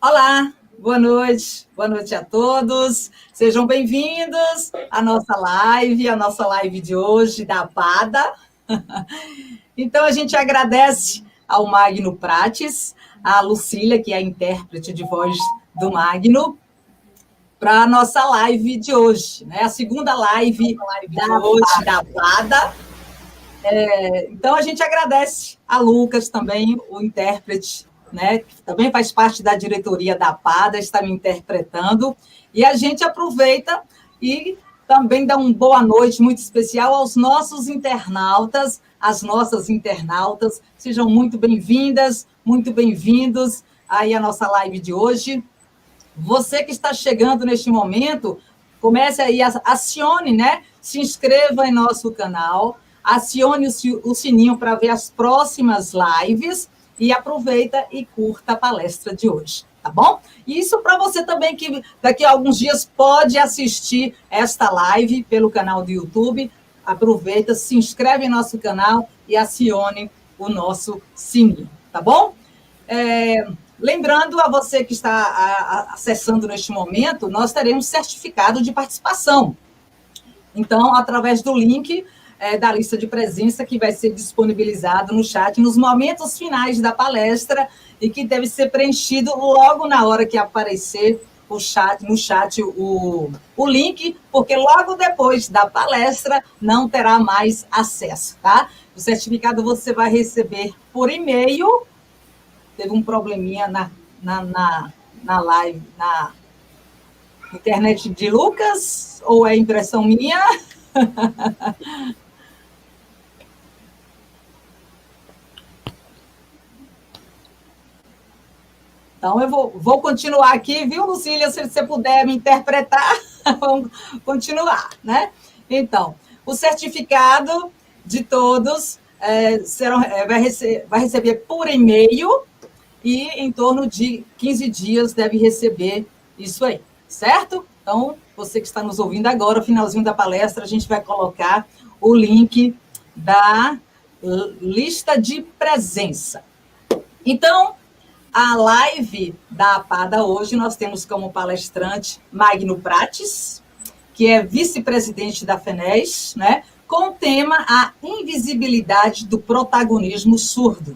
Olá, boa noite a todos. Sejam bem-vindos à nossa live de hoje da APADA. Então, a gente agradece ao Magno Prates, à Lucília, que é a intérprete de voz do Magno, para a nossa live de hoje, né? A segunda live da APADA. Então, a gente agradece a Lucas também, o intérprete, né, que também faz parte da diretoria da APADA, está me interpretando, e a gente aproveita e também dá uma boa noite muito especial aos nossos internautas, às nossas internautas. Sejam muito bem-vindas, muito bem-vindos aí à nossa live de hoje. Você que está chegando neste momento, comece aí, acione, né? Se inscreva em nosso canal, acione o sininho para ver as próximas lives e aproveita e curta a palestra de hoje, tá bom? E isso para você também que daqui a alguns dias pode assistir esta live pelo canal do YouTube. Aproveita, se inscreve em nosso canal e acione o nosso sininho, tá bom? Lembrando a você que está acessando neste momento, nós teremos certificado de participação. Então, através do link da lista de presença que vai ser disponibilizado no chat nos momentos finais da palestra e que deve ser preenchido logo na hora que aparecer no chat o link, porque logo depois da palestra não terá mais acesso, tá? O certificado você vai receber por e-mail. Teve um probleminha na live, na internet de Lucas, ou é impressão minha? Então, eu vou continuar aqui, viu, Lucília? Se você puder me interpretar, vamos continuar, né? Então, o certificado de todos vai receber por e-mail e em torno de 15 dias deve receber isso aí, certo? Então, você que está nos ouvindo agora, finalzinho da palestra, a gente vai colocar o link da lista de presença. Então, a live da APADA hoje, nós temos como palestrante Magno Prates, que é vice-presidente da FENES, né, com o tema A Invisibilidade do Protagonismo Surdo,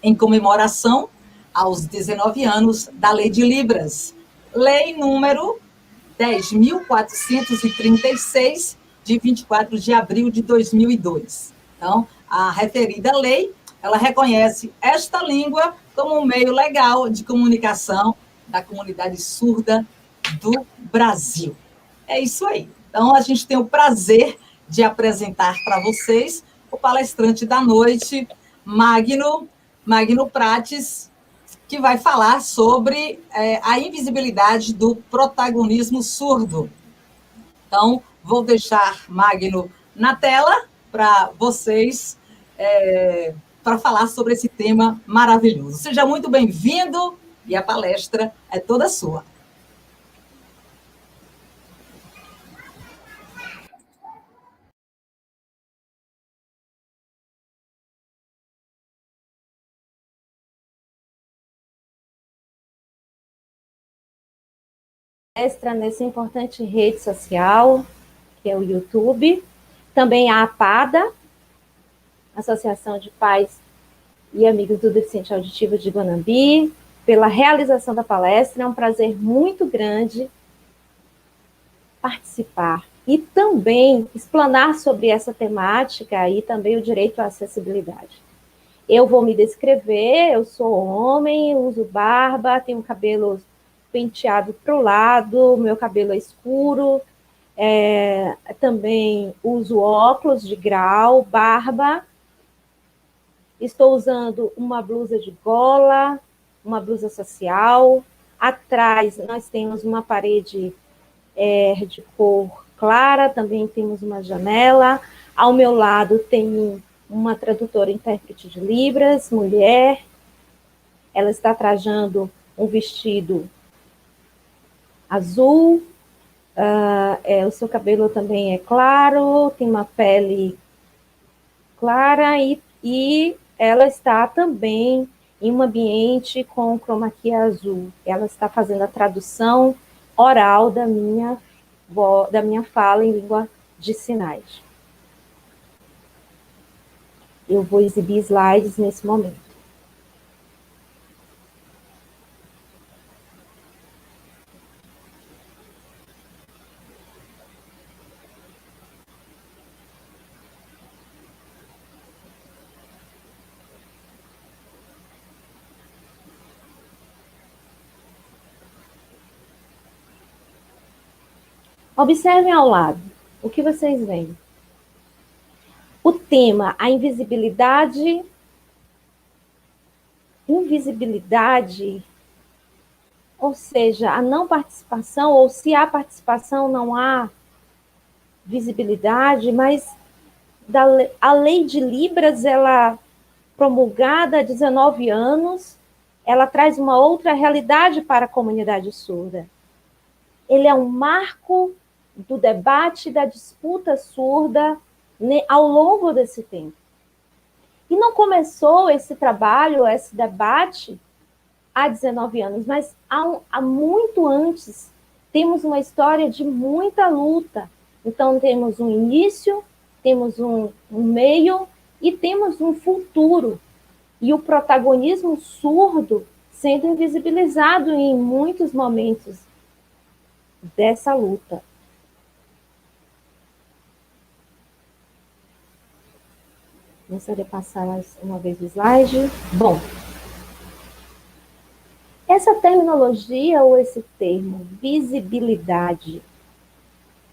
em comemoração aos 19 anos da Lei de Libras, lei número 10.436, de 24 de abril de 2002. Então, a referida lei, ela reconhece esta língua como um meio legal de comunicação da comunidade surda do Brasil. É isso aí. Então, a gente tem o prazer de apresentar para vocês o palestrante da noite, Magno Prates, que vai falar sobre a invisibilidade do protagonismo surdo. Então, vou deixar Magno na tela para vocês, para falar sobre esse tema maravilhoso. Seja muito bem-vindo e a palestra é toda sua. Palestra nessa importante rede social, que é o YouTube. Também a APADA, Associação de Pais e Amigos do Deficiente Auditivo de Guanambi, pela realização da palestra. É um prazer muito grande participar e também explanar sobre essa temática e também o direito à acessibilidade. Eu vou me descrever, eu sou homem, uso barba, tenho cabelo penteado para o lado, meu cabelo é escuro, também uso óculos de grau, barba, estou usando uma blusa de gola, uma blusa social, atrás nós temos uma parede de cor clara, também temos uma janela, ao meu lado tem uma tradutora intérprete de Libras, mulher, ela está trajando um vestido azul, o seu cabelo também é claro, tem uma pele clara e ela está também em um ambiente com chroma key azul. Ela está fazendo a tradução oral da minha fala em língua de sinais. Eu vou exibir slides nesse momento. Observem ao lado. O que vocês veem? O tema, a invisibilidade. Invisibilidade, ou seja, a não participação, ou se há participação, não há visibilidade, mas a lei de Libras, ela promulgada há 19 anos, ela traz uma outra realidade para a comunidade surda. Ele é um marco do debate, da disputa surda ao longo desse tempo. E não começou esse trabalho, esse debate, há 19 anos, mas há muito antes. Temos uma história de muita luta. Então, temos um início, temos um meio e temos um futuro. E o protagonismo surdo sendo invisibilizado em muitos momentos dessa luta. Gostaria de passar mais uma vez o slide. Bom, essa terminologia ou esse termo, visibilidade,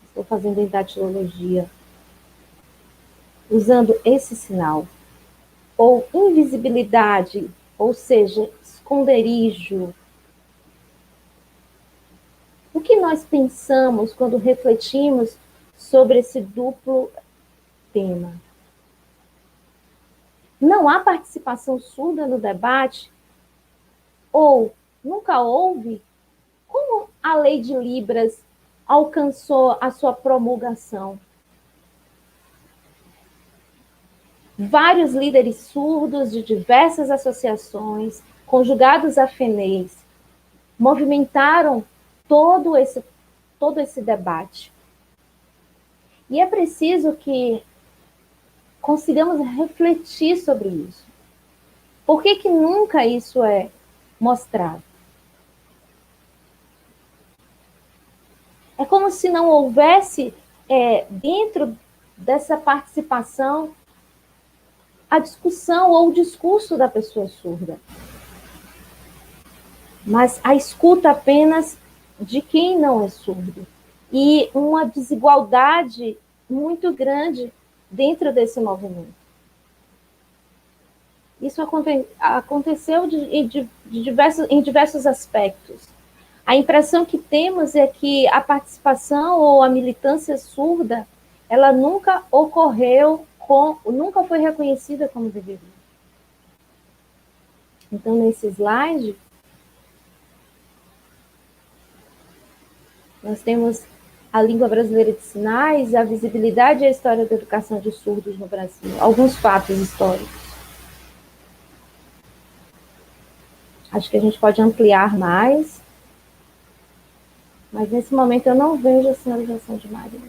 estou fazendo em datilologia, usando esse sinal, ou invisibilidade, ou seja, esconderijo. O que nós pensamos quando refletimos sobre esse duplo tema? Não há participação surda no debate? Ou nunca houve? Como a lei de Libras alcançou a sua promulgação? Vários líderes surdos de diversas associações, conjugados a FENEIS, movimentaram todo esse debate. E é preciso que consigamos refletir sobre isso. Por que nunca isso é mostrado? É como se não houvesse, dentro dessa participação, a discussão ou o discurso da pessoa surda. Mas a escuta apenas de quem não é surdo. E uma desigualdade muito grande dentro desse movimento. Isso aconteceu em diversos aspectos. A impressão que temos é que a participação ou a militância surda, ela nunca ocorreu, nunca foi reconhecida como deveria. Então, nesse slide, nós temos a língua brasileira de sinais, a visibilidade e a história da educação de surdos no Brasil. Alguns fatos históricos. Acho que a gente pode ampliar mais, mas nesse momento eu não vejo a sinalização de Maria.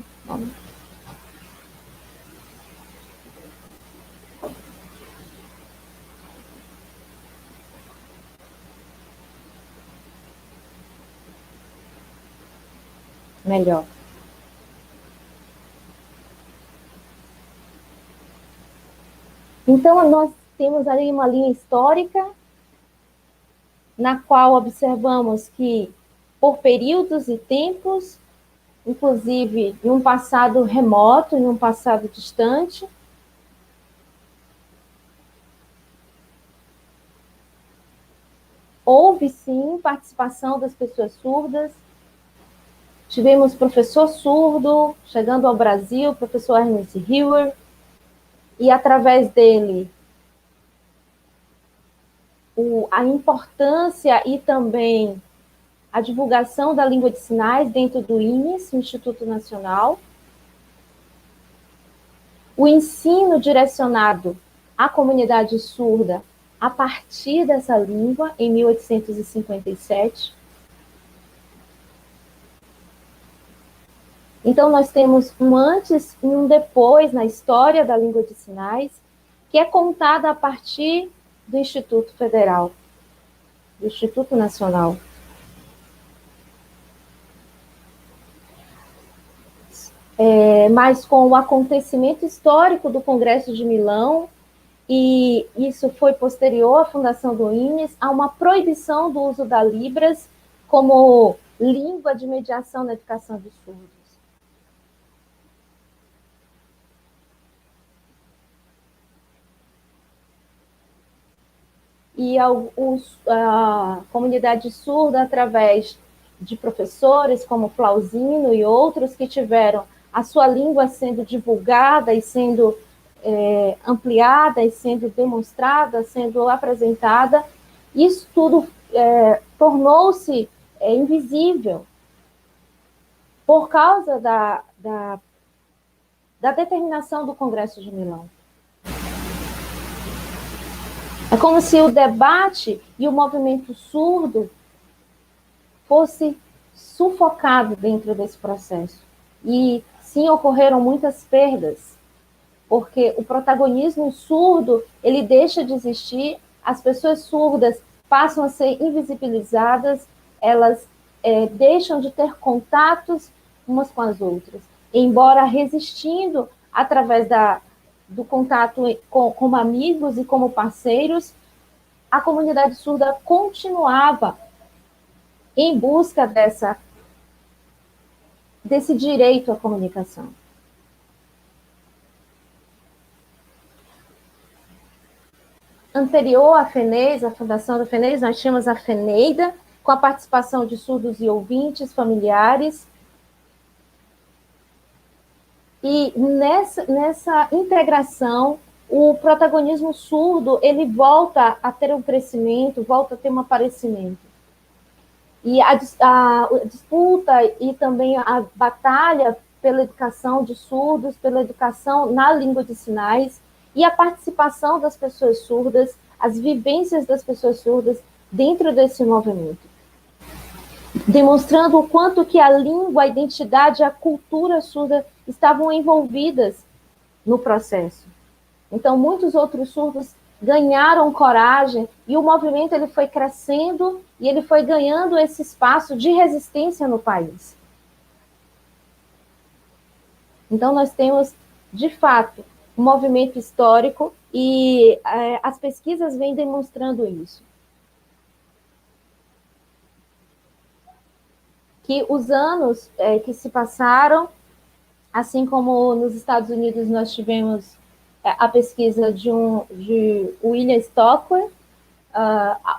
Melhor. Então, nós temos ali uma linha histórica, na qual observamos que, por períodos e tempos, inclusive em um passado remoto, em um passado distante, houve sim participação das pessoas surdas. Tivemos professor surdo chegando ao Brasil, professor Ernest Hewer, e através dele a importância e também a divulgação da língua de sinais dentro do INES, Instituto Nacional, o ensino direcionado à comunidade surda a partir dessa língua, em 1857. Então, nós temos um antes e um depois na história da língua de sinais, que é contada a partir do Instituto Federal, do Instituto Nacional. Mas com o acontecimento histórico do Congresso de Milão, e isso foi posterior à fundação do INES, há uma proibição do uso da Libras como língua de mediação na educação de surdos. E a comunidade surda, através de professores como Flauzino e outros que tiveram a sua língua sendo divulgada e sendo ampliada e sendo demonstrada, sendo apresentada, isso tudo tornou-se invisível por causa da determinação do Congresso de Milão. É como se o debate e o movimento surdo fosse sufocado dentro desse processo. E sim, ocorreram muitas perdas, porque o protagonismo surdo, ele deixa de existir, as pessoas surdas passam a ser invisibilizadas, elas deixam de ter contatos umas com as outras, embora resistindo através do contato como amigos e como parceiros, a comunidade surda continuava em busca desse direito à comunicação. Anterior à FENES, a fundação da FENES, nós tínhamos a FENEIDA, com a participação de surdos e ouvintes, familiares. E nessa integração, o protagonismo surdo, ele volta a ter um crescimento, volta a ter um aparecimento. E a disputa e também a batalha pela educação de surdos, pela educação na língua de sinais, e a participação das pessoas surdas, as vivências das pessoas surdas dentro desse movimento, demonstrando o quanto que a língua, a identidade, a cultura surda estavam envolvidas no processo. Então, muitos outros surdos ganharam coragem e o movimento ele foi crescendo e ele foi ganhando esse espaço de resistência no país. Então, nós temos, de fato, um movimento histórico e as pesquisas vêm demonstrando isso. Que os anos que se passaram, assim como nos Estados Unidos nós tivemos a pesquisa de William Stockwell,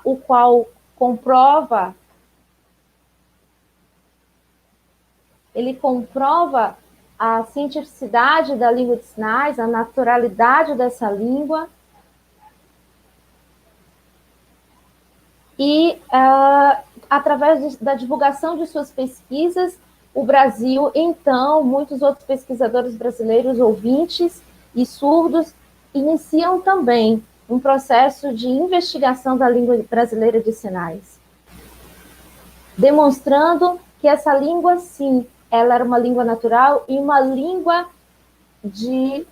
o qual comprova a cientificidade da língua de sinais, a naturalidade dessa língua. E, através da divulgação de suas pesquisas, o Brasil, então, muitos outros pesquisadores brasileiros, ouvintes e surdos, iniciam também um processo de investigação da língua brasileira de sinais, demonstrando que essa língua, sim, ela era uma língua natural e uma língua de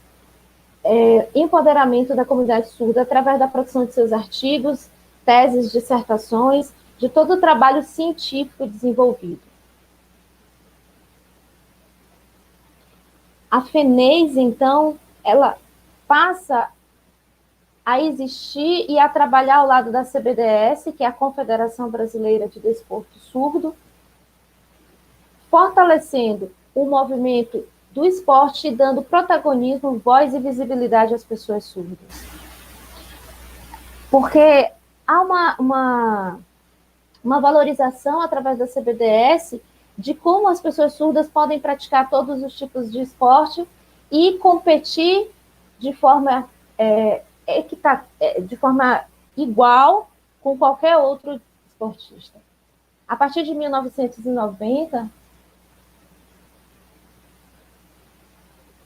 empoderamento da comunidade surda através da produção de seus artigos, teses, dissertações, de todo o trabalho científico desenvolvido. A FENES, então, ela passa a existir e a trabalhar ao lado da CBDS, que é a Confederação Brasileira de Desporto Surdo, fortalecendo o movimento do esporte e dando protagonismo, voz e visibilidade às pessoas surdas. Porque há uma valorização através da CBDS de como as pessoas surdas podem praticar todos os tipos de esporte e competir de forma de forma igual com qualquer outro esportista. A partir de 1990,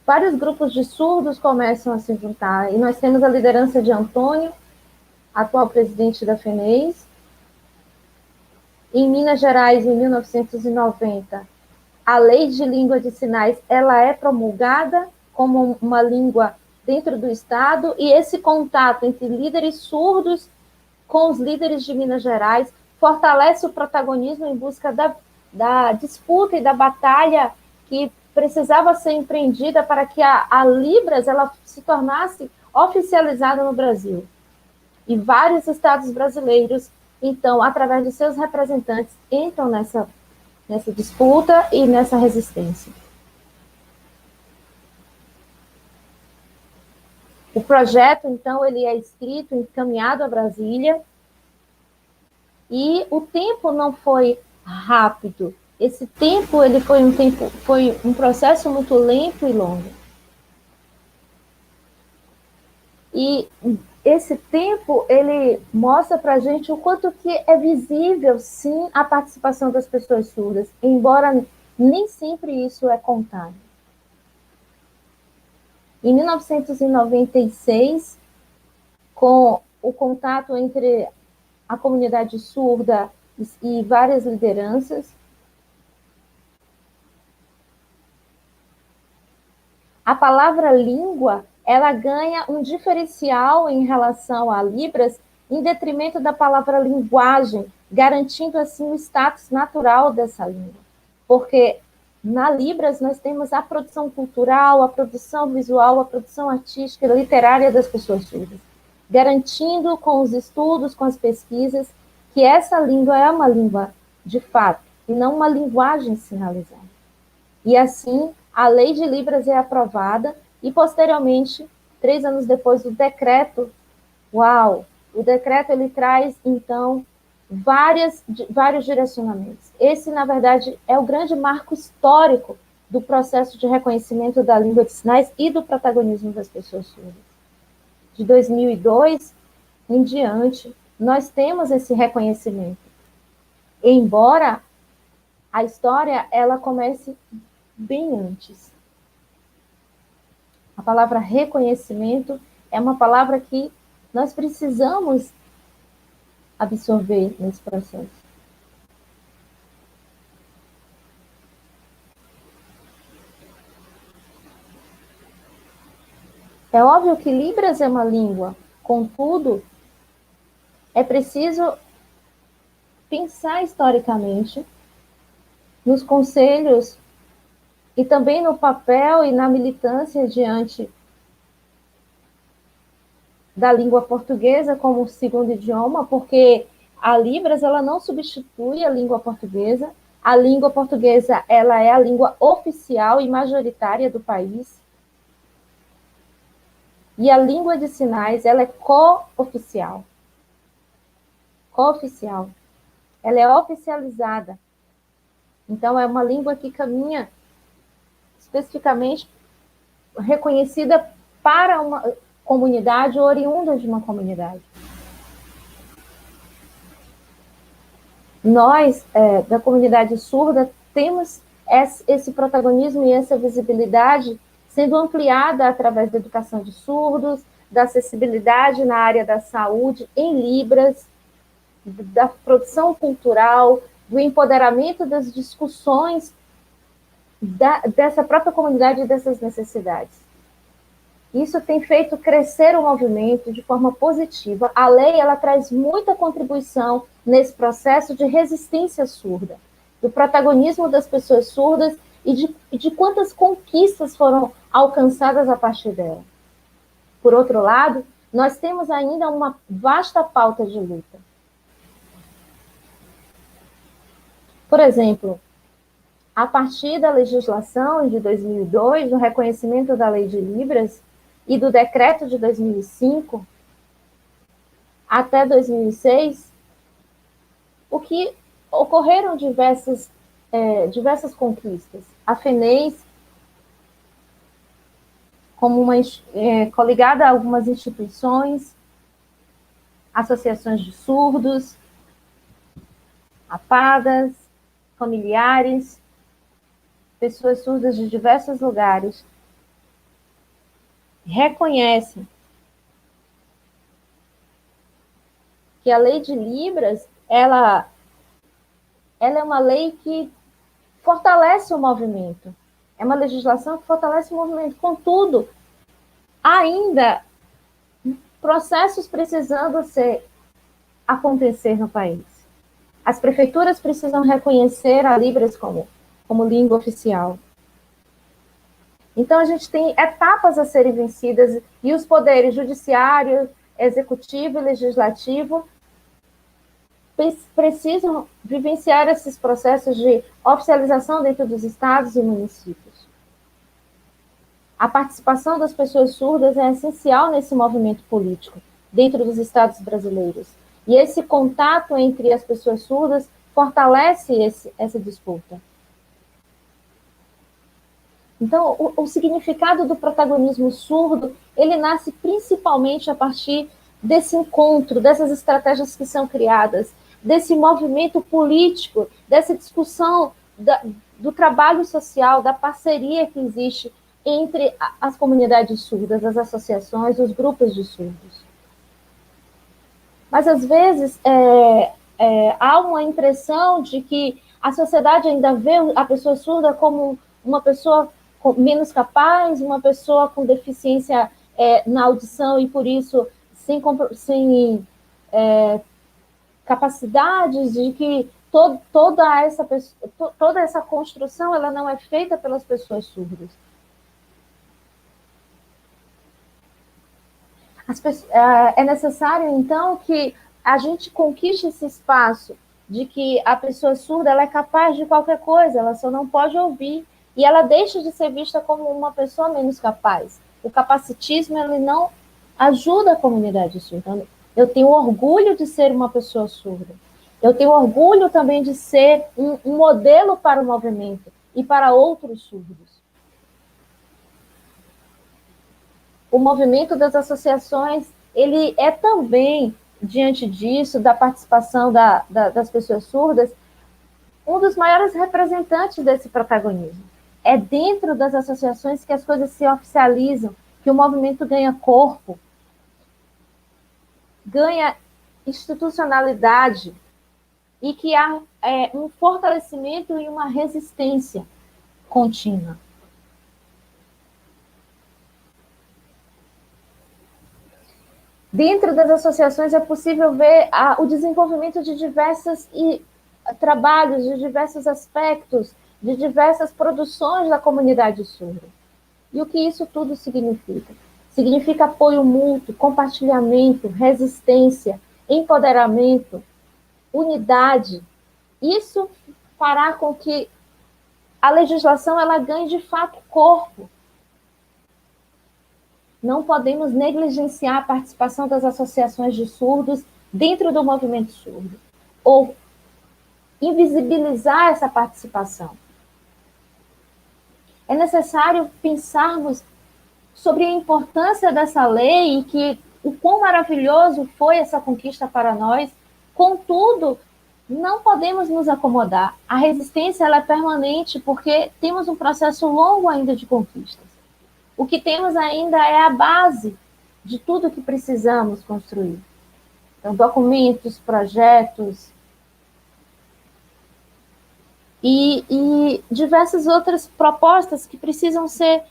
vários grupos de surdos começam a se juntar, e nós temos a liderança de Antônio, atual presidente da FENES. Em Minas Gerais, em 1990, a Lei de Língua de Sinais ela é promulgada como uma língua dentro do Estado, e esse contato entre líderes surdos com os líderes de Minas Gerais fortalece o protagonismo em busca da disputa e da batalha que precisava ser empreendida para que a Libras ela se tornasse oficializada no Brasil. E vários estados brasileiros, então, através de seus representantes, entram nessa disputa e nessa resistência. O projeto, então, ele é escrito, encaminhado a Brasília, e o tempo não foi rápido. Esse tempo, ele foi um processo muito lento e longo. E esse tempo, ele mostra para a gente o quanto que é visível, sim, a participação das pessoas surdas, embora nem sempre isso é contado. Em 1996, com o contato entre a comunidade surda e várias lideranças, a palavra língua, ela ganha um diferencial em relação a Libras, em detrimento da palavra linguagem, garantindo assim o status natural dessa língua. Porque na Libras nós temos a produção cultural, a produção visual, a produção artística e literária das pessoas surdas, garantindo com os estudos, com as pesquisas, que essa língua é uma língua de fato, e não uma linguagem sinalizada. E assim, a Lei de Libras é aprovada e, posteriormente, 3 anos depois, o decreto, o decreto ele traz, então, vários direcionamentos. Esse, na verdade, é o grande marco histórico do processo de reconhecimento da língua de sinais e do protagonismo das pessoas surdas. De 2002 em diante, nós temos esse reconhecimento. Embora a história ela comece bem antes. A palavra reconhecimento é uma palavra que nós precisamos absorver nesse processo. É óbvio que Libras é uma língua, contudo, é preciso pensar historicamente nos conselhos e também no papel e na militância diante da língua portuguesa como segundo idioma, porque a Libras ela não substitui a língua portuguesa. A língua portuguesa ela é a língua oficial e majoritária do país. E a língua de sinais ela é co-oficial. Co-oficial. Ela é oficializada. Então, é uma língua que caminha especificamente reconhecida para uma comunidade ou oriunda de uma comunidade. Nós, da comunidade surda, temos esse protagonismo e essa visibilidade sendo ampliada através da educação de surdos, da acessibilidade na área da saúde em Libras, da produção cultural, do empoderamento das discussões dessa própria comunidade e dessas necessidades. Isso tem feito crescer o movimento de forma positiva. A lei ela traz muita contribuição nesse processo de resistência surda, do protagonismo das pessoas surdas e de quantas conquistas foram alcançadas a partir dela. Por outro lado, nós temos ainda uma vasta pauta de luta. Por exemplo, a partir da legislação de 2002, do reconhecimento da Lei de Libras e do decreto de 2005, até 2006, o que ocorreram diversas conquistas. A FENES, como coligada a algumas instituições, associações de surdos, APADAS, familiares, pessoas surdas de diversos lugares, reconhecem que a lei de Libras, ela é uma lei que fortalece o movimento. É uma legislação que fortalece o movimento. Contudo, ainda processos precisando acontecer no país. As prefeituras precisam reconhecer a Libras como língua oficial. Então, a gente tem etapas a serem vencidas e os poderes judiciário, executivo e legislativo precisam vivenciar esses processos de oficialização dentro dos estados e municípios. A participação das pessoas surdas é essencial nesse movimento político, dentro dos estados brasileiros. E esse contato entre as pessoas surdas fortalece essa disputa. Então, o significado do protagonismo surdo, ele nasce principalmente a partir desse encontro, dessas estratégias que são criadas, desse movimento político, dessa discussão do trabalho social, da parceria que existe entre as comunidades surdas, as associações, os grupos de surdos. Mas, às vezes, há uma impressão de que a sociedade ainda vê a pessoa surda como uma pessoa menos capaz, uma pessoa com deficiência na audição e, por isso, sem capacidades, de que toda essa construção ela não é feita pelas pessoas surdas. É necessário, então, que a gente conquiste esse espaço de que a pessoa surda ela é capaz de qualquer coisa, ela só não pode ouvir, e ela deixa de ser vista como uma pessoa menos capaz. O capacitismo ele não ajuda a comunidade surda. Eu tenho orgulho de ser uma pessoa surda. Eu tenho orgulho também de ser um modelo para o movimento e para outros surdos. O movimento das associações, ele é também, diante disso, da participação das pessoas surdas, um dos maiores representantes desse protagonismo. É dentro das associações que as coisas se oficializam, que o movimento ganha corpo, ganha institucionalidade e que há um fortalecimento e uma resistência contínua. Dentro das associações é possível ver o desenvolvimento de diversos trabalhos, de diversos aspectos, de diversas produções da comunidade surda. E o que isso tudo significa? Significa apoio mútuo, compartilhamento, resistência, empoderamento, unidade. Isso fará com que a legislação ela ganhe de fato corpo. Não podemos negligenciar a participação das associações de surdos dentro do movimento surdo, ou invisibilizar essa participação. É necessário pensarmos sobre a importância dessa lei e que o quão maravilhoso foi essa conquista para nós. Contudo, não podemos nos acomodar. A resistência ela é permanente porque temos um processo longo ainda de conquistas. O que temos ainda é a base de tudo que precisamos construir. Então, documentos, projetos e diversas outras propostas que precisam ser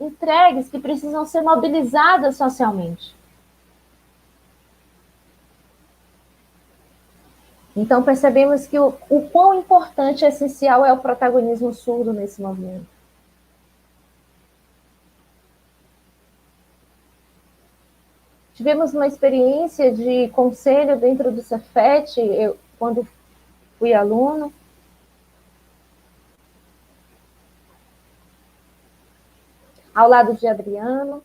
entregues, que precisam ser mobilizadas socialmente. Então, percebemos que o quão importante e essencial é o protagonismo surdo nesse movimento. Tivemos uma experiência de conselho dentro do Cefet, quando fui aluno. Ao lado de Adriano.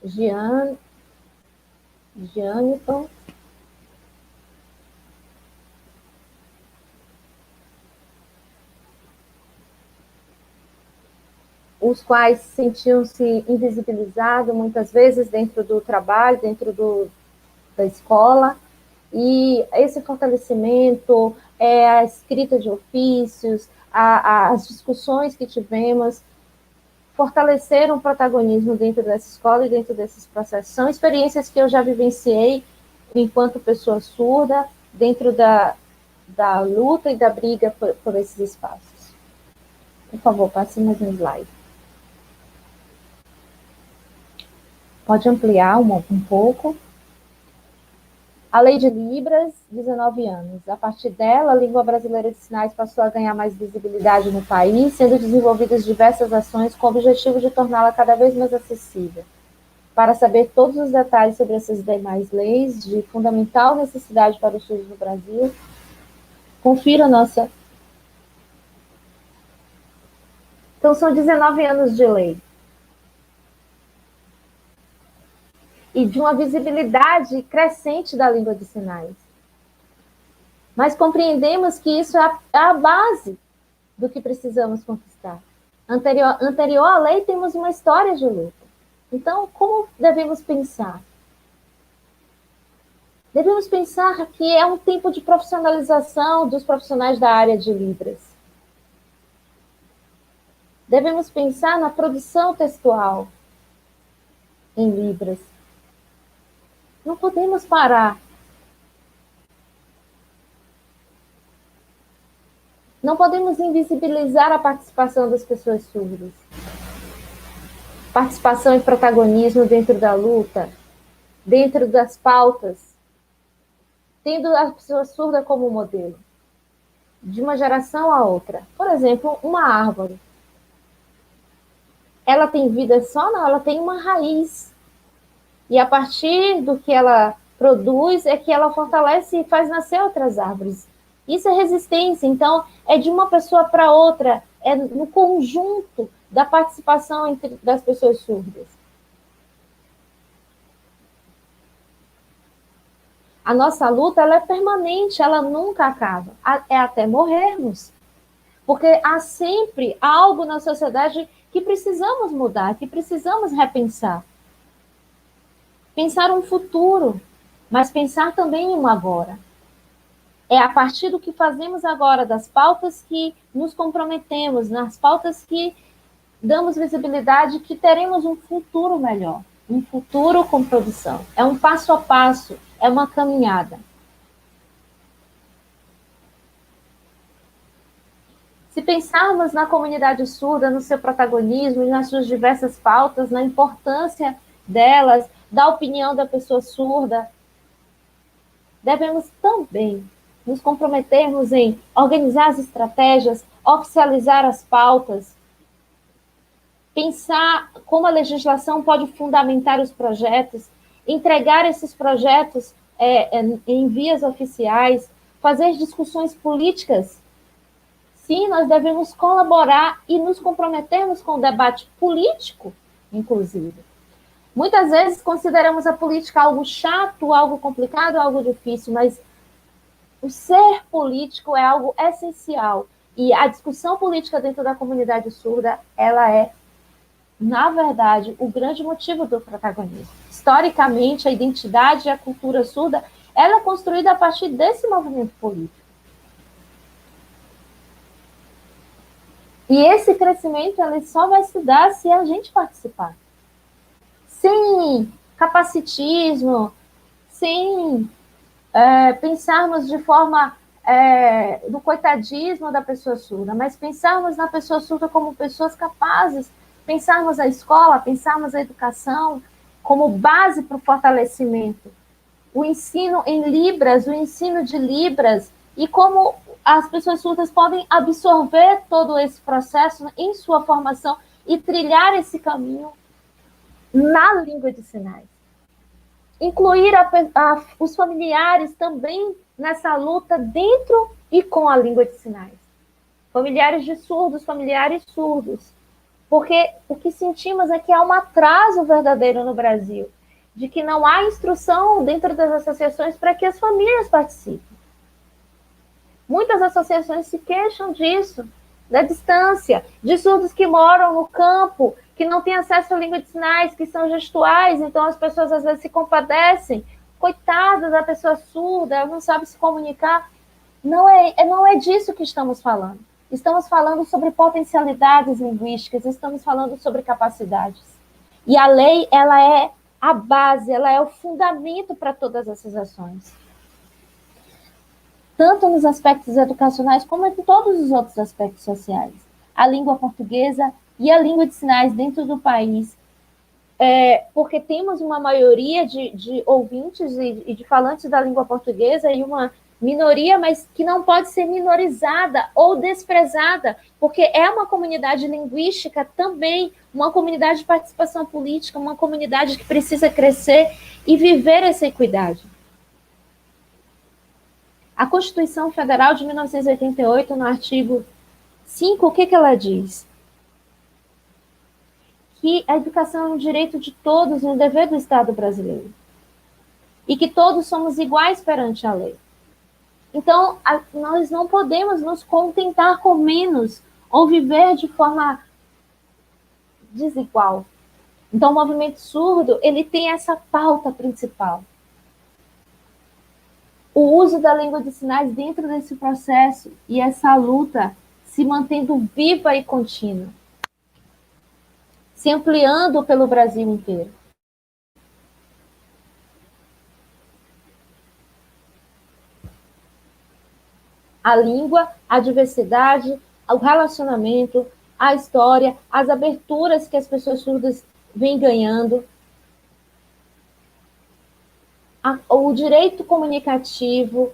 Gianiton. Os quais sentiam-se invisibilizados muitas vezes dentro do trabalho, dentro da escola, e esse fortalecimento, a escrita de ofícios, as discussões que tivemos, fortalecer um protagonismo dentro dessa escola e dentro desses processos. São experiências que eu já vivenciei enquanto pessoa surda, dentro da luta e da briga por esses espaços. Por favor, passe mais um slide. Pode ampliar um pouco. A Lei de Libras, 19 anos. A partir dela, a língua brasileira de sinais passou a ganhar mais visibilidade no país, sendo desenvolvidas diversas ações com o objetivo de torná-la cada vez mais acessível. Para saber todos os detalhes sobre essas demais leis de fundamental necessidade para os surdos no Brasil, confira a nossa... Então, são 19 anos de lei. E de uma visibilidade crescente da língua de sinais. Mas compreendemos que isso é a base do que precisamos conquistar. Anterior à lei, temos uma história de luta. Então, como devemos pensar? Devemos pensar que é um tempo de profissionalização dos profissionais da área de Libras. Devemos pensar na produção textual em Libras. Não podemos parar. Não podemos invisibilizar a participação das pessoas surdas. Participação e protagonismo dentro da luta, dentro das pautas, tendo a pessoa surda como modelo, de uma geração a outra. Por exemplo, uma árvore. Ela tem vida só? Não, ela tem uma raiz. E a partir do que ela produz é que ela fortalece e faz nascer outras árvores. Isso é resistência, então é de uma pessoa para outra, é no conjunto da participação das pessoas surdas. A nossa luta ela é permanente, ela nunca acaba, é até morrermos. Porque há sempre algo na sociedade que precisamos mudar, que precisamos repensar. Pensar um futuro, mas pensar também um agora. É a partir do que fazemos agora, das pautas que nos comprometemos, nas pautas que damos visibilidade, que teremos um futuro melhor, um futuro com produção. É um passo a passo, é uma caminhada. Se pensarmos na comunidade surda, no seu protagonismo e nas suas diversas pautas, na importância delas, da opinião da pessoa surda, devemos também nos comprometermos em organizar as estratégias, oficializar as pautas, pensar como a legislação pode fundamentar os projetos, entregar esses projetos em vias oficiais, fazer discussões políticas. Sim, nós devemos colaborar e nos comprometermos com o debate político, inclusive. Muitas vezes consideramos a política algo chato, algo complicado, algo difícil, mas o ser político é algo essencial. E a discussão política dentro da comunidade surda, ela é, na verdade, o grande motivo do protagonismo. Historicamente, a identidade e a cultura surda, ela é construída a partir desse movimento político. E esse crescimento ele só vai se dar se a gente participar. Sem capacitismo, sem pensarmos de forma do coitadismo da pessoa surda, mas pensarmos na pessoa surda como pessoas capazes, pensarmos a escola, pensarmos a educação como base para o fortalecimento. O ensino em Libras, o ensino de Libras, e como as pessoas surdas podem absorver todo esse processo em sua formação e trilhar esse caminho na língua de sinais. Incluir os familiares também nessa luta dentro e com a língua de sinais. Familiares de surdos, familiares surdos. Porque o que sentimos é que há um atraso verdadeiro no Brasil, de que não há instrução dentro das associações para que as famílias participem. Muitas associações se queixam disso, da distância, de surdos que moram no campo, que não têm acesso à língua de sinais, que são gestuais, então as pessoas às vezes se compadecem. Coitada da pessoa surda, ela não sabe se comunicar. Não é disso que estamos falando. estamos falando sobre potencialidades linguísticas, estamos falando sobre capacidades. E a lei, ela é a base, ela é o fundamento para todas essas ações. Tanto nos aspectos educacionais, como em todos os outros aspectos sociais. A língua portuguesa e a língua de sinais dentro do país, porque temos uma maioria de ouvintes e de falantes da língua portuguesa e uma minoria, mas que não pode ser minorizada ou desprezada, porque é uma comunidade linguística também, uma comunidade de participação política, uma comunidade que precisa crescer e viver essa equidade. A Constituição Federal de 1988, no artigo 5, o que ela diz? Que a educação é um direito de todos e um dever do Estado brasileiro. E que todos somos iguais perante a lei. Então, nós não podemos nos contentar com menos ou viver de forma desigual. Então, o movimento surdo, ele tem essa pauta principal. O uso da língua de sinais dentro desse processo e essa luta se mantendo viva e contínua, se ampliando pelo Brasil inteiro. A língua, a diversidade, o relacionamento, a história, as aberturas que as pessoas surdas vêm ganhando, o direito comunicativo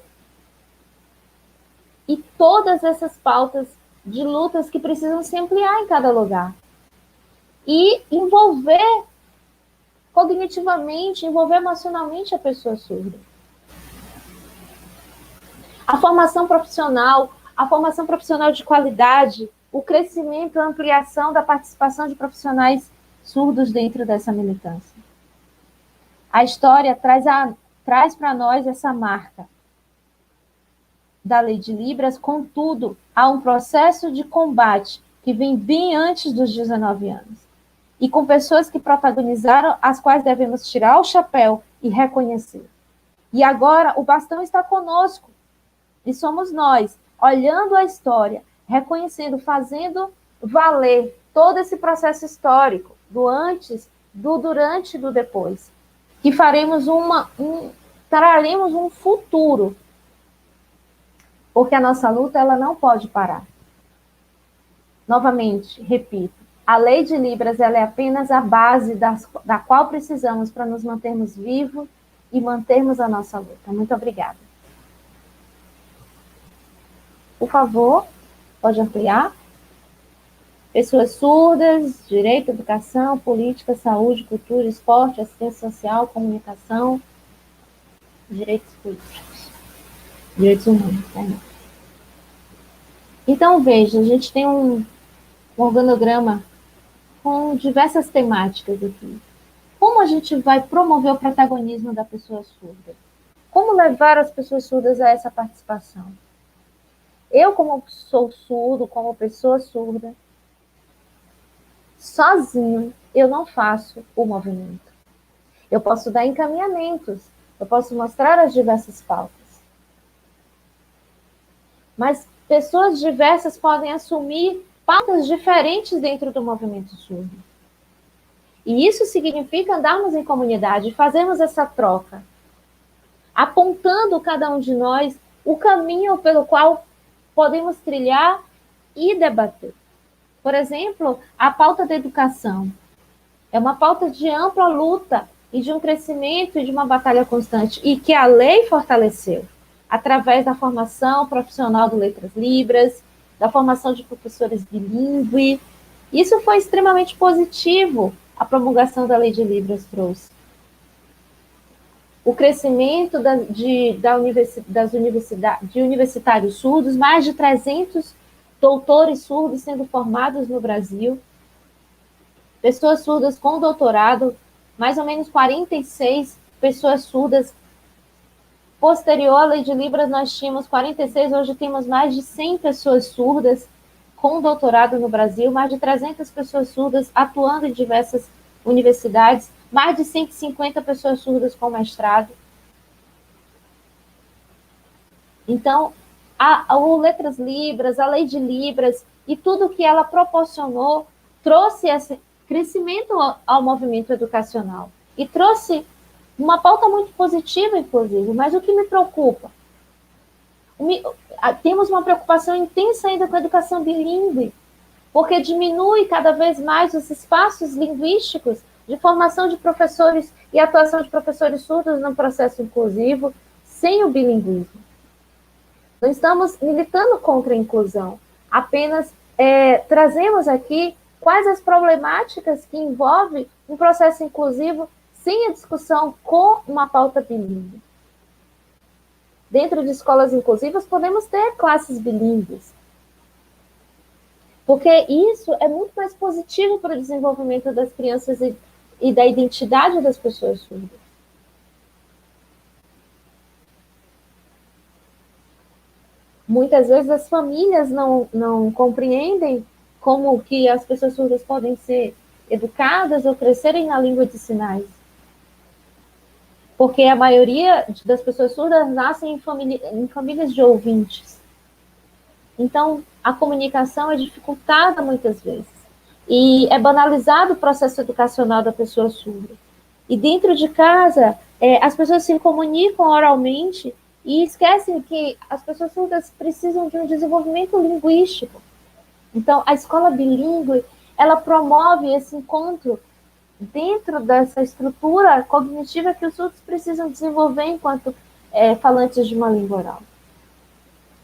e todas essas pautas de lutas que precisam se ampliar em cada lugar. E envolver cognitivamente, envolver emocionalmente a pessoa surda. A formação profissional de qualidade, o crescimento, a ampliação da participação de profissionais surdos dentro dessa militância. A história traz para nós essa marca da Lei de Libras, contudo, há um processo de combate que vem bem antes dos 19 anos. E com pessoas que protagonizaram, as quais devemos tirar o chapéu e reconhecer. E agora o bastão está conosco. E somos nós, olhando a história, reconhecendo, fazendo valer todo esse processo histórico, do antes, do durante e do depois. Que traremos um futuro. Porque a nossa luta, ela não pode parar. Novamente, repito, a Lei de Libras, ela é apenas a base da qual precisamos para nos mantermos vivos e mantermos a nossa luta. Muito obrigada. Por favor, pode ampliar. Pessoas surdas, direito, educação, política, saúde, cultura, esporte, assistência social, comunicação, direitos políticos, direitos humanos. Né? Então, veja, a gente tem um organograma com diversas temáticas aqui. Como a gente vai promover o protagonismo da pessoa surda? Como levar as pessoas surdas a essa participação? Eu, como sou surdo, como pessoa surda, sozinho, eu não faço o movimento. Eu posso dar encaminhamentos, eu posso mostrar as diversas pautas. Mas pessoas diversas podem assumir pautas diferentes dentro do movimento surdo. E isso significa andarmos em comunidade, fazermos essa troca, apontando cada um de nós o caminho pelo qual podemos trilhar e debater. Por exemplo, a pauta da educação é uma pauta de ampla luta e de um crescimento e de uma batalha constante, e que a lei fortaleceu através da formação profissional do Letras Libras, da formação de professores bilíngue. Isso foi extremamente positivo, a promulgação da Lei de Libras trouxe. O crescimento de universitários surdos, mais de 300 doutores surdos sendo formados no Brasil, pessoas surdas com doutorado, mais ou menos 46 pessoas surdas. Posterior à Lei de Libras, nós tínhamos 46, hoje temos mais de 100 pessoas surdas com doutorado no Brasil, mais de 300 pessoas surdas atuando em diversas universidades, mais de 150 pessoas surdas com mestrado. Então, O Letras Libras, a Lei de Libras e tudo que ela proporcionou trouxe esse crescimento ao movimento educacional e trouxe uma pauta muito positiva, inclusive. Mas o que me preocupa? Temos uma preocupação intensa ainda com a educação bilíngue, porque diminui cada vez mais os espaços linguísticos de formação de professores e atuação de professores surdos no processo inclusivo sem o bilinguismo. Não estamos militando contra a inclusão, apenas trazemos aqui quais as problemáticas que envolve um processo inclusivo sem a discussão com uma pauta bilíngue. Dentro de escolas inclusivas, podemos ter classes bilíngues, porque isso é muito mais positivo para o desenvolvimento das crianças e da identidade das pessoas surdas. Muitas vezes as famílias não compreendem como que as pessoas surdas podem ser educadas ou crescerem na língua de sinais. Porque a maioria das pessoas surdas nascem em famílias de ouvintes. Então, a comunicação é dificultada muitas vezes. E é banalizado o processo educacional da pessoa surda. E dentro de casa, as pessoas se comunicam oralmente e esquecem que as pessoas surdas precisam de um desenvolvimento linguístico. Então, a escola bilíngue, ela promove esse encontro dentro dessa estrutura cognitiva que os surdos precisam desenvolver enquanto falantes de uma língua oral.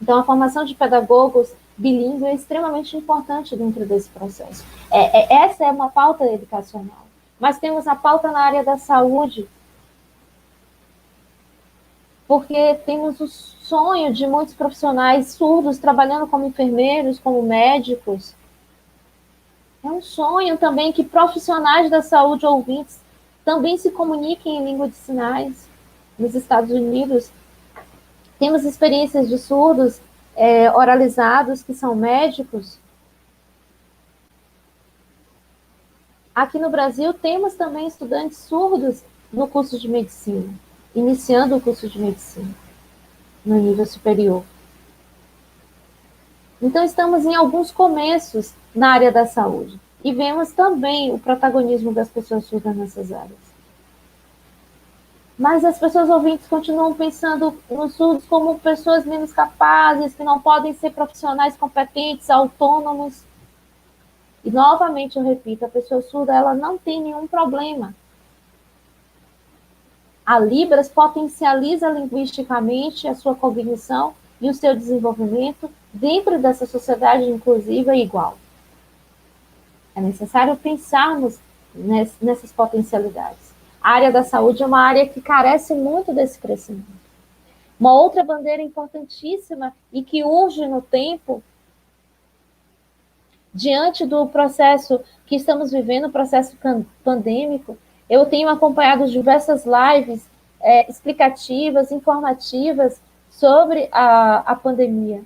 Então, a formação de pedagogos bilíngues é extremamente importante dentro desse processo. Essa é uma pauta educacional. Mas temos a pauta na área da saúde, porque temos o sonho de muitos profissionais surdos trabalhando como enfermeiros, como médicos. É um sonho também que profissionais da saúde ouvintes também se comuniquem em língua de sinais. Nos Estados Unidos, temos experiências de surdos oralizados que são médicos. Aqui no Brasil, temos também estudantes surdos no curso de medicina, iniciando o curso de medicina no nível superior. Então, estamos em alguns começos na área da saúde. E vemos também o protagonismo das pessoas surdas nessas áreas. Mas as pessoas ouvintes continuam pensando nos surdos como pessoas menos capazes, que não podem ser profissionais competentes, autônomos. E, novamente, eu repito, a pessoa surda ela não tem nenhum problema. A Libras potencializa linguisticamente a sua cognição e o seu desenvolvimento dentro dessa sociedade inclusiva e igual. É necessário pensarmos nessas potencialidades. A área da saúde é uma área que carece muito desse crescimento. Uma outra bandeira importantíssima e que urge no tempo, diante do processo que estamos vivendo, o processo pandêmico, eu tenho acompanhado diversas lives explicativas, informativas sobre a pandemia,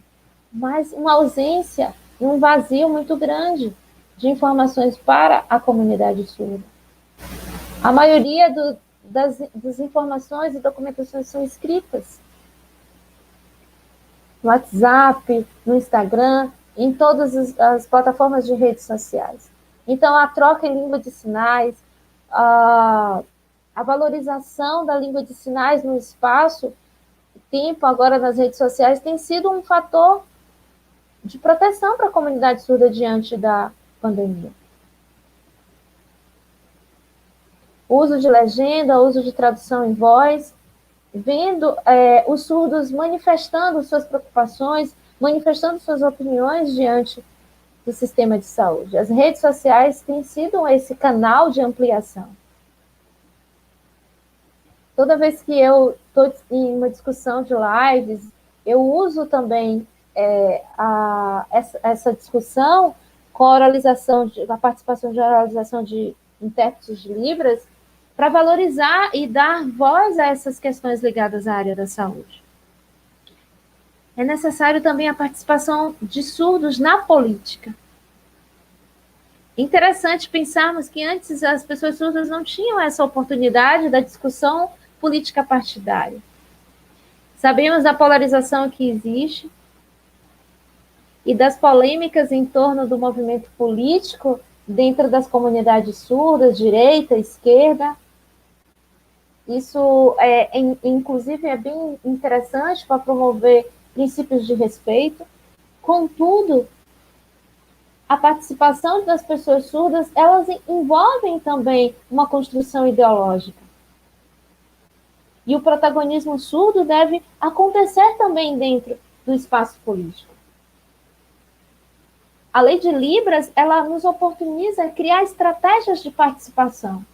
mas uma ausência e um vazio muito grande de informações para a comunidade surda. A maioria das informações e documentações são escritas no WhatsApp, no Instagram, em todas as plataformas de redes sociais. Então, a troca em língua de sinais, a valorização da língua de sinais no espaço, tempo agora nas redes sociais, tem sido um fator de proteção para a comunidade surda diante da pandemia. Uso de legenda, uso de tradução em voz, vendo os surdos manifestando suas preocupações, manifestando suas opiniões diante do sistema de saúde. As redes sociais têm sido esse canal de ampliação. Toda vez que eu estou em uma discussão de lives, eu uso também essa discussão com a oralização, a participação de oralização de intérpretes de Libras, para valorizar e dar voz a essas questões ligadas à área da saúde. É necessário também a participação de surdos na política. Interessante pensarmos que antes as pessoas surdas não tinham essa oportunidade da discussão política partidária. Sabemos da polarização que existe, e das polêmicas em torno do movimento político dentro das comunidades surdas, direita, esquerda. Isso, inclusive, é bem interessante para promover princípios de respeito. Contudo, a participação das pessoas surdas, elas envolvem também uma construção ideológica. E o protagonismo surdo deve acontecer também dentro do espaço político. A lei de Libras, ela nos oportuniza criar estratégias de participação.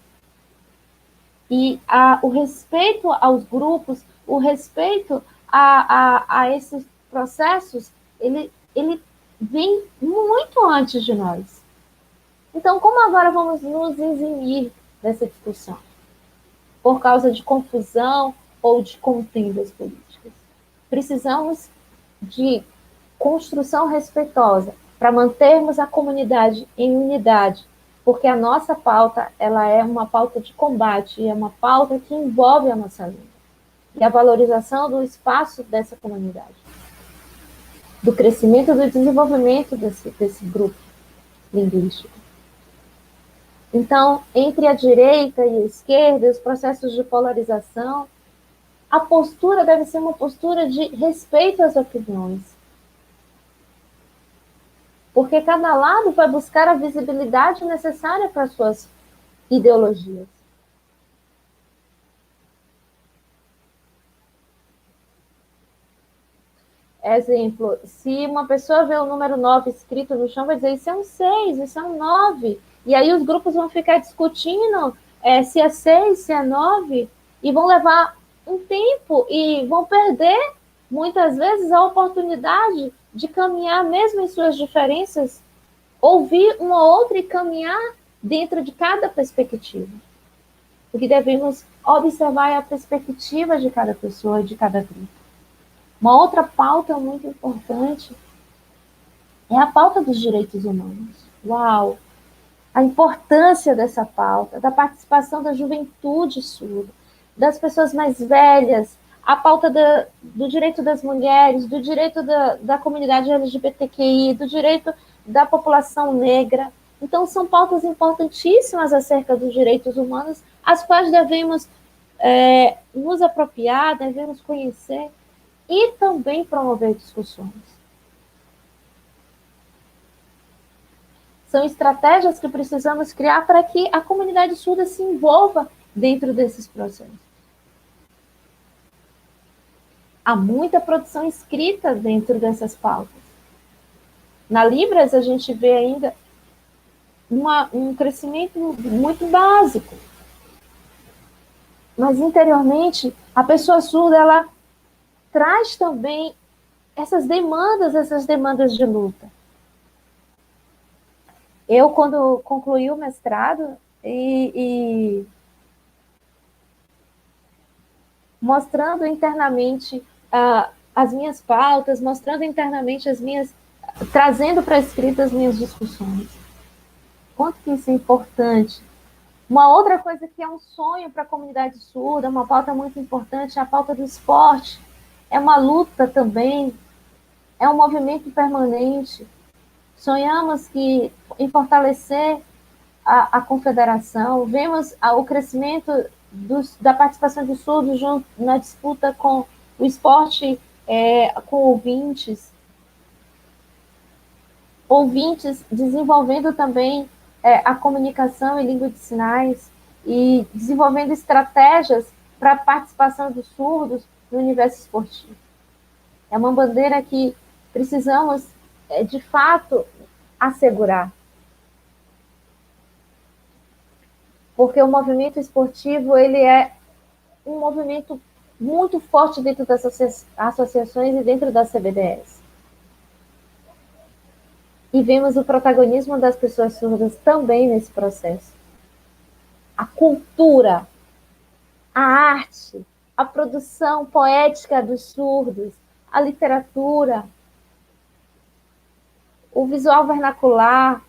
E o respeito aos grupos, o respeito a esses processos, ele vem muito antes de nós. Então, como agora vamos nos eximir dessa discussão? Por causa de confusão ou de contendas políticas. Precisamos de construção respeitosa para mantermos a comunidade em unidade, porque a nossa pauta, ela é uma pauta de combate, é uma pauta que envolve a nossa língua e a valorização do espaço dessa comunidade, do crescimento e do desenvolvimento desse grupo linguístico. Então, entre a direita e a esquerda, os processos de polarização, a postura deve ser uma postura de respeito às opiniões. Porque cada lado vai buscar a visibilidade necessária para suas ideologias. Exemplo, se uma pessoa vê o número 9 escrito no chão, vai dizer, isso é um 6, isso é um 9. E aí os grupos vão ficar discutindo se é 6, se é 9, e vão levar um tempo e vão perder, muitas vezes, a oportunidade de caminhar, mesmo em suas diferenças, ouvir uma outra e caminhar dentro de cada perspectiva. O que devemos observar é a perspectiva de cada pessoa, de cada grupo. Uma outra pauta muito importante é a pauta dos direitos humanos. Uau! A importância dessa pauta, da participação da juventude surda, das pessoas mais velhas, a pauta do direito das mulheres, do direito da comunidade LGBTQI, do direito da população negra. Então, são pautas importantíssimas acerca dos direitos humanos, as quais devemos nos apropriar, devemos conhecer e também promover discussões. São estratégias que precisamos criar para que a comunidade surda se envolva dentro desses processos. Há muita produção escrita dentro dessas pautas. Na Libras, a gente vê ainda um crescimento muito básico. Mas, interiormente, a pessoa surda, ela traz também essas demandas de luta. Eu, quando concluí o mestrado, e mostrando internamente as minhas pautas, mostrando internamente trazendo para a escrita as minhas discussões. Quanto que isso é importante. Uma outra coisa que é um sonho para a comunidade surda, uma pauta muito importante, é a pauta do esporte. É uma luta também, é um movimento permanente. Sonhamos em fortalecer a confederação, vemos o crescimento da participação dos surdos na disputa com o esporte, com ouvintes desenvolvendo também a comunicação em língua de sinais e desenvolvendo estratégias para a participação dos surdos no universo esportivo. É uma bandeira que precisamos, de fato, assegurar. Porque o movimento esportivo, ele é um movimento muito forte dentro das associações e dentro das CBDS. E vemos o protagonismo das pessoas surdas também nesse processo. A cultura, a arte, a produção poética dos surdos, a literatura, o visual vernacular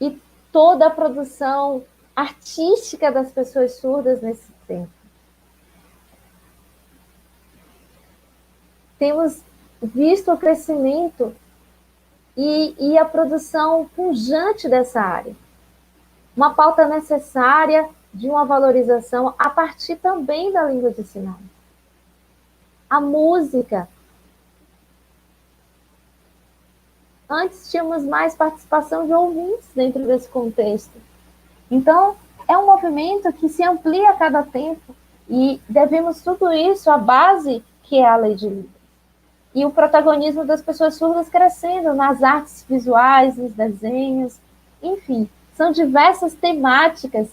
e toda a produção artística das pessoas surdas nesse tempo. Temos visto o crescimento e a produção pujante dessa área. Uma pauta necessária de uma valorização a partir também da língua de sinais. A música. Antes tínhamos mais participação de ouvintes dentro desse contexto. Então, é um movimento que se amplia a cada tempo e devemos tudo isso à base que é a Lei de Libras. E o protagonismo das pessoas surdas crescendo nas artes visuais, nos desenhos, enfim, são diversas temáticas,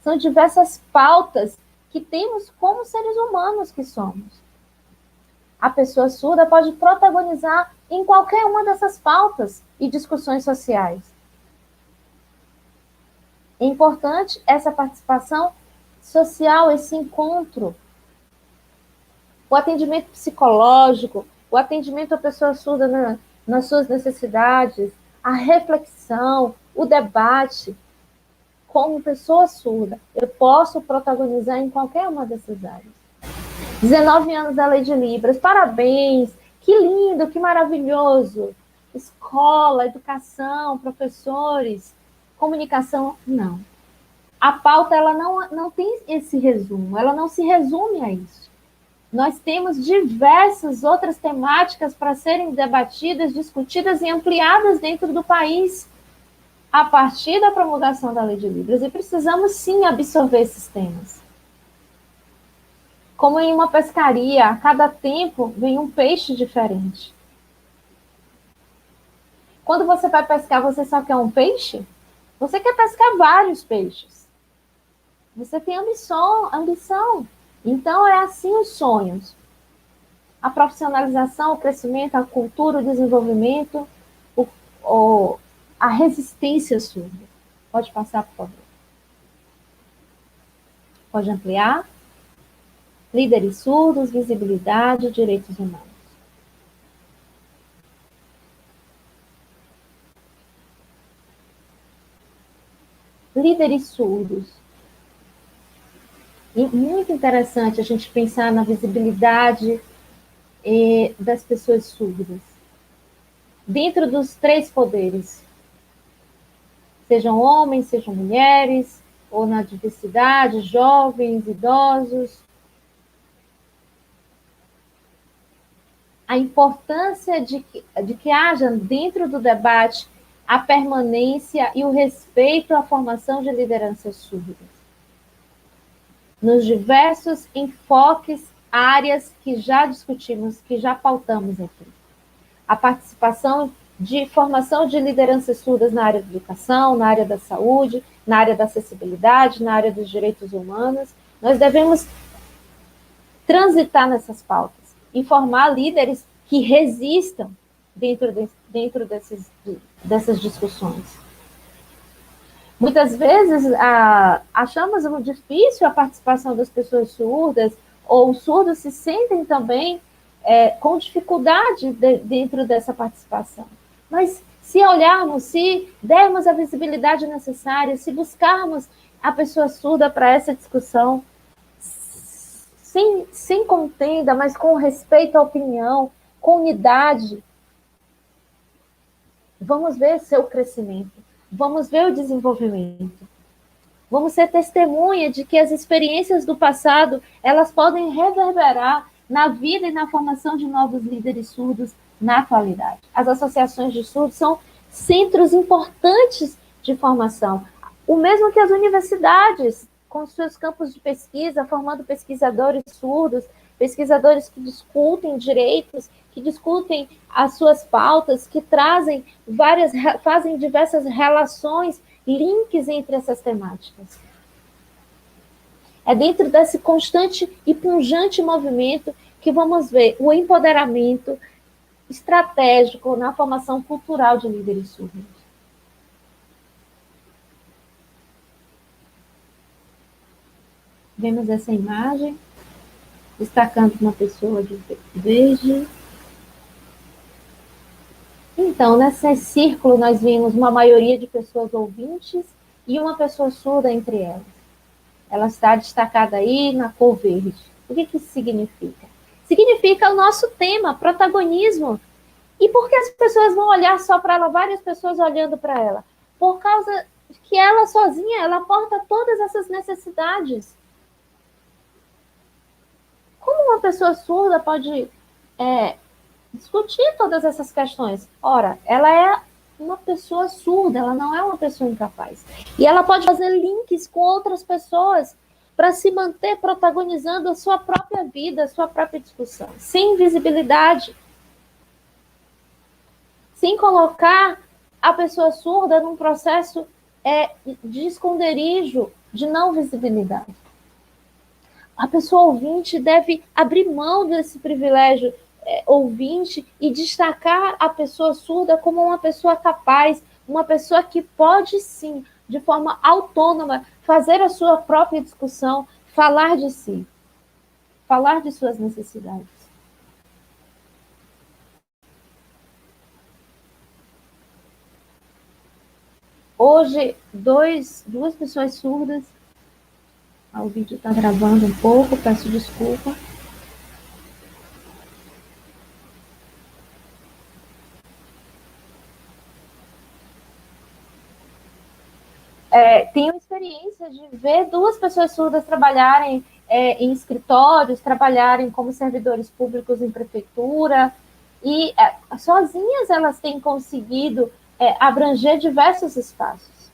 são diversas pautas que temos como seres humanos que somos. A pessoa surda pode protagonizar em qualquer uma dessas pautas e discussões sociais. É importante essa participação social, esse encontro. O atendimento psicológico, o atendimento à pessoa surda nas suas necessidades, a reflexão, o debate. Como pessoa surda, eu posso protagonizar em qualquer uma dessas áreas. 19 anos da Lei de Libras, parabéns, que lindo, que maravilhoso. Escola, educação, professores, comunicação, não. A pauta ela não tem esse resumo, ela não se resume a isso. Nós temos diversas outras temáticas para serem debatidas, discutidas e ampliadas dentro do país a partir da promulgação da Lei de Libras, e precisamos sim absorver esses temas. Como em uma pescaria, a cada tempo vem um peixe diferente. Quando você vai pescar, você só quer um peixe? Você quer pescar vários peixes. Você tem ambição. Então, é assim os sonhos. A profissionalização, o crescimento, a cultura, o desenvolvimento, a resistência surda. Pode passar, por favor. Pode ampliar. Líderes surdos, visibilidade, direitos humanos. Líderes surdos. E muito interessante a gente pensar na visibilidade das pessoas surdas. Dentro dos 3 poderes, sejam homens, sejam mulheres, ou na diversidade, jovens, idosos. A importância de que haja dentro do debate a permanência e o respeito à formação de lideranças surdas. Nos diversos enfoques, áreas que já discutimos, que já pautamos aqui. A participação de formação de lideranças surdas na área da educação, na área da saúde, na área da acessibilidade, na área dos direitos humanos. Nós devemos transitar nessas pautas e formar líderes que resistam dentro dessas discussões. Muitas vezes achamos difícil a participação das pessoas surdas, ou os surdos se sentem também com dificuldade dentro dessa participação. Mas se olharmos, se dermos a visibilidade necessária, se buscarmos a pessoa surda para essa discussão, sem contenda, mas com respeito à opinião, com unidade, vamos ver seu crescimento, vamos ver o desenvolvimento. Vamos ser testemunha de que as experiências do passado, elas podem reverberar na vida e na formação de novos líderes surdos na atualidade. As associações de surdos são centros importantes de formação, o mesmo que as universidades, com seus campos de pesquisa, formando pesquisadores surdos, pesquisadores que discutem direitos, que discutem as suas pautas, que fazem diversas relações, links entre essas temáticas. É dentro desse constante e pungente movimento que vamos ver o empoderamento estratégico na formação cultural de líderes surdos. Vemos essa imagem, destacando uma pessoa de verde. Então, nesse círculo, nós vimos uma maioria de pessoas ouvintes e uma pessoa surda entre elas. Ela está destacada aí na cor verde. O que isso significa? significa o nosso tema, protagonismo. E por que as pessoas vão olhar só para ela, várias pessoas olhando para ela? Por causa que ela sozinha, ela porta todas essas necessidades. Como uma pessoa surda pode discutir todas essas questões? Ora, ela é uma pessoa surda, ela não é uma pessoa incapaz. E ela pode fazer links com outras pessoas para se manter protagonizando a sua própria vida, a sua própria discussão, sem visibilidade, sem colocar a pessoa surda num processo de esconderijo, de não visibilidade. A pessoa ouvinte deve abrir mão desse privilégio ouvinte e destacar a pessoa surda como uma pessoa capaz, uma pessoa que pode sim, de forma autônoma, fazer a sua própria discussão, falar de si, falar de suas necessidades. Hoje, duas pessoas surdas. O vídeo está gravando um pouco, peço desculpa. Tenho experiência de ver duas pessoas surdas trabalharem em escritórios, trabalharem como servidores públicos em prefeitura, e sozinhas elas têm conseguido abranger diversos espaços.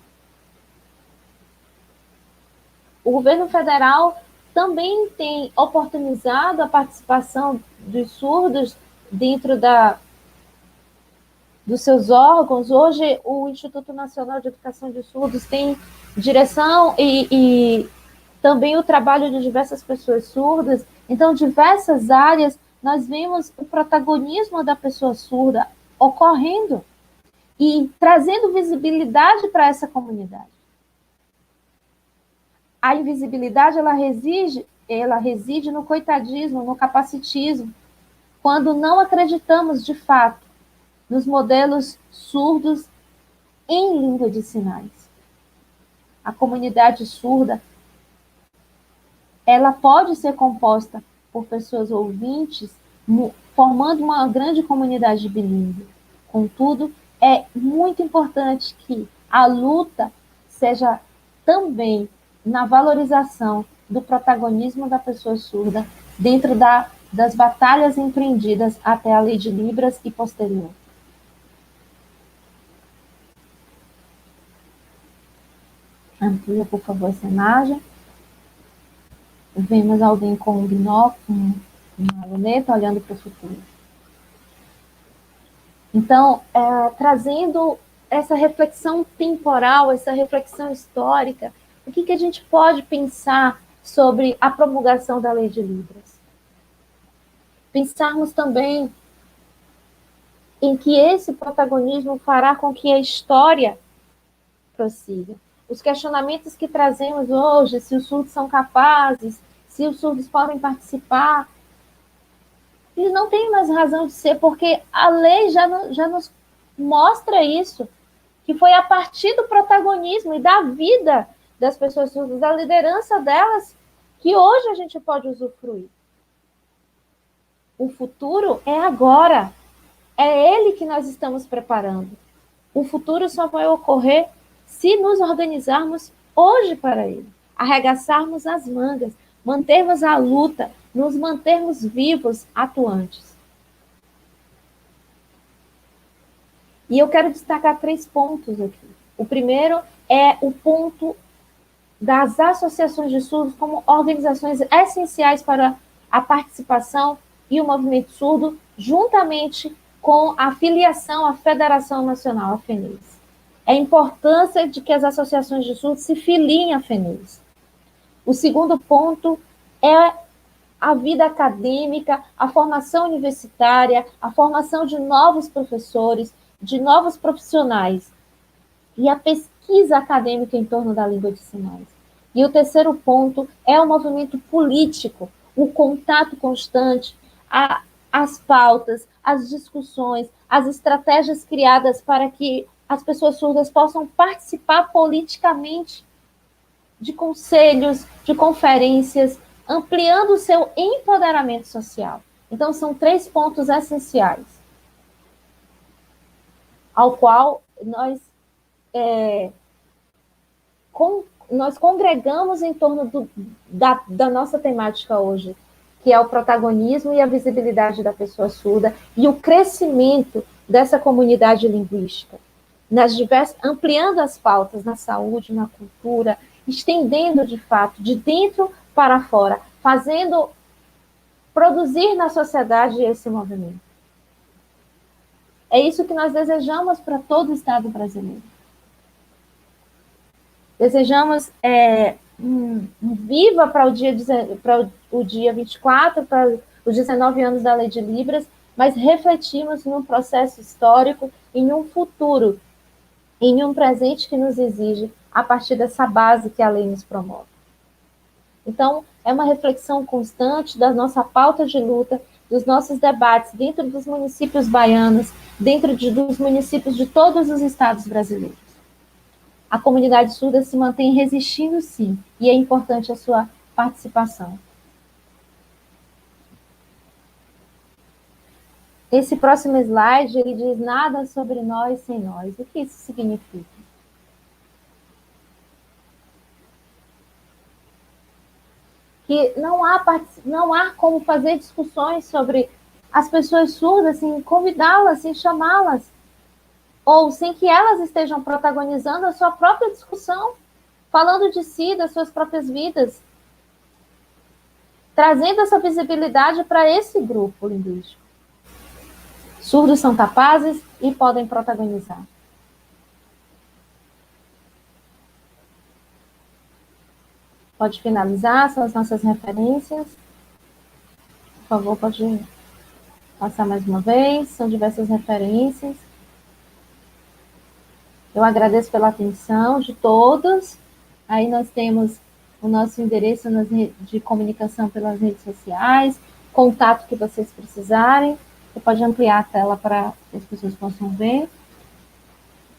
O governo federal também tem oportunizado a participação dos surdos dentro dos seus órgãos. Hoje, o Instituto Nacional de Educação de Surdos tem direção e também o trabalho de diversas pessoas surdas. Então, diversas áreas, nós vemos o protagonismo da pessoa surda ocorrendo e trazendo visibilidade para essa comunidade. A invisibilidade, ela reside no coitadismo, no capacitismo, quando não acreditamos, de fato, nos modelos surdos em língua de sinais. A comunidade surda, ela pode ser composta por pessoas ouvintes, formando uma grande comunidade bilíngue. Contudo, é muito importante que a luta seja também na valorização do protagonismo da pessoa surda dentro das batalhas empreendidas até a Lei de Libras e posterior. Amplia, por favor, essa imagem. Vemos alguém com um binóculo, uma luneta, olhando para o futuro. Então, trazendo essa reflexão temporal, essa reflexão histórica, o que a gente pode pensar sobre a promulgação da Lei de Libras? Pensarmos também em que esse protagonismo fará com que a história prossiga. Os questionamentos que trazemos hoje, se os surdos são capazes, se os surdos podem participar, eles não têm mais razão de ser, porque a lei já nos mostra isso, que foi a partir do protagonismo e da vida das pessoas surdas, da liderança delas, que hoje a gente pode usufruir. O futuro é agora. É ele que nós estamos preparando. O futuro só vai ocorrer se nos organizarmos hoje para ele. Arregaçarmos as mangas, mantermos a luta, nos mantermos vivos, atuantes. E eu quero destacar 3 pontos aqui. O primeiro é o ponto das associações de surdos como organizações essenciais para a participação e o movimento surdo, juntamente com a filiação à Federação Nacional, a FENES. É a importância de que as associações de surdos se filiem à FENES. O segundo ponto é a vida acadêmica, a formação universitária, a formação de novos professores, de novos profissionais e a pesquisa acadêmica em torno da língua de sinais. E o terceiro ponto é o movimento político, o contato constante, as pautas, as discussões, as estratégias criadas para que as pessoas surdas possam participar politicamente de conselhos, de conferências, ampliando o seu empoderamento social. Então, são 3 pontos essenciais, ao qual nós congregamos em torno da nossa temática hoje, que é o protagonismo e a visibilidade da pessoa surda e o crescimento dessa comunidade linguística, ampliando as pautas na saúde, na cultura, estendendo, de fato, de dentro para fora, produzir na sociedade esse movimento. É isso que nós desejamos para todo o Estado brasileiro. Desejamos um viva para o dia 24, para os 19 anos da Lei de Libras, mas refletimos num processo histórico, em um futuro, em um presente que nos exige, a partir dessa base que a lei nos promove. Então, é uma reflexão constante da nossa pauta de luta, dos nossos debates dentro dos municípios baianos, dentro dos municípios de todos os estados brasileiros. A comunidade surda se mantém resistindo, sim, e é importante a sua participação. Esse próximo slide, ele diz nada sobre nós sem nós. O que isso significa? Que não há como fazer discussões sobre as pessoas surdas, assim, convidá-las, assim, chamá-las, ou sem que elas estejam protagonizando a sua própria discussão, falando de si, das suas próprias vidas, trazendo essa visibilidade para esse grupo linguístico. Surdos são capazes e podem protagonizar. Pode finalizar, são as nossas referências. Por favor, pode passar mais uma vez, são diversas referências. Eu agradeço pela atenção de todos. Aí nós temos o nosso endereço de comunicação pelas redes sociais, contato que vocês precisarem. Você pode ampliar a tela para que as pessoas possam ver.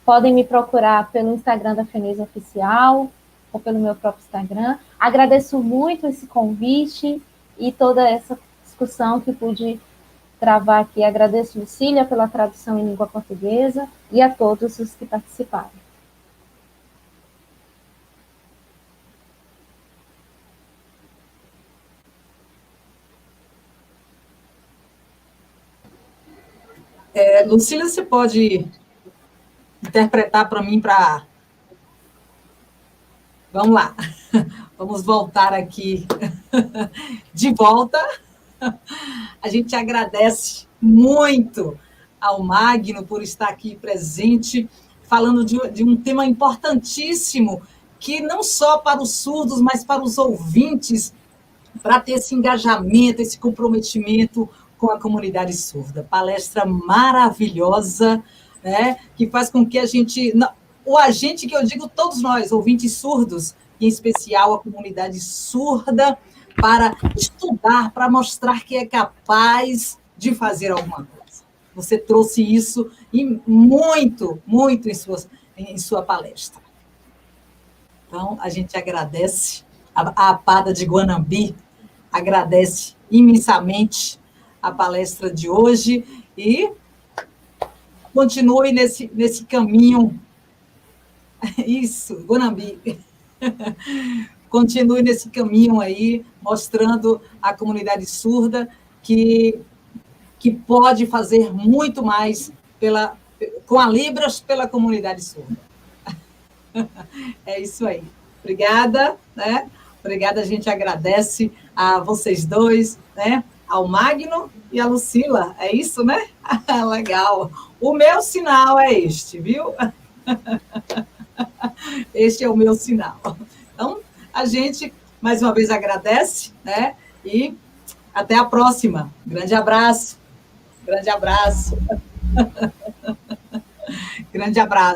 Podem me procurar pelo Instagram da FENESA Oficial ou pelo meu próprio Instagram. Agradeço muito esse convite e toda essa discussão que pude travar aqui. Agradeço, Lucília, pela tradução em língua portuguesa e a todos os que participaram. Lucília, você pode interpretar para mim para... Vamos lá. Vamos voltar aqui de volta. A gente agradece muito ao Magno por estar aqui presente, falando de um tema importantíssimo, que não só para os surdos, mas para os ouvintes, para ter esse engajamento, esse comprometimento com a comunidade surda. Palestra maravilhosa, né, que faz com que a gente... O agente que eu digo, todos nós, ouvintes surdos, em especial a comunidade surda, para estudar, para mostrar que é capaz de fazer alguma coisa. Você trouxe isso e muito, muito em sua palestra. Então, a gente agradece, a APADA de Guanambi agradece imensamente a palestra de hoje e continue nesse caminho. Isso, Guanambi. Continue nesse caminho aí, mostrando à comunidade surda que pode fazer muito mais com a Libras pela comunidade surda. É isso aí. Obrigada, né? Obrigada, a gente agradece a vocês dois, né? Ao Magno e a Lucila, é isso, né? Legal. O meu sinal é este, viu? Este é o meu sinal. Então, a gente, mais uma vez, agradece, né? E até a próxima. Grande abraço. Grande abraço. Grande abraço.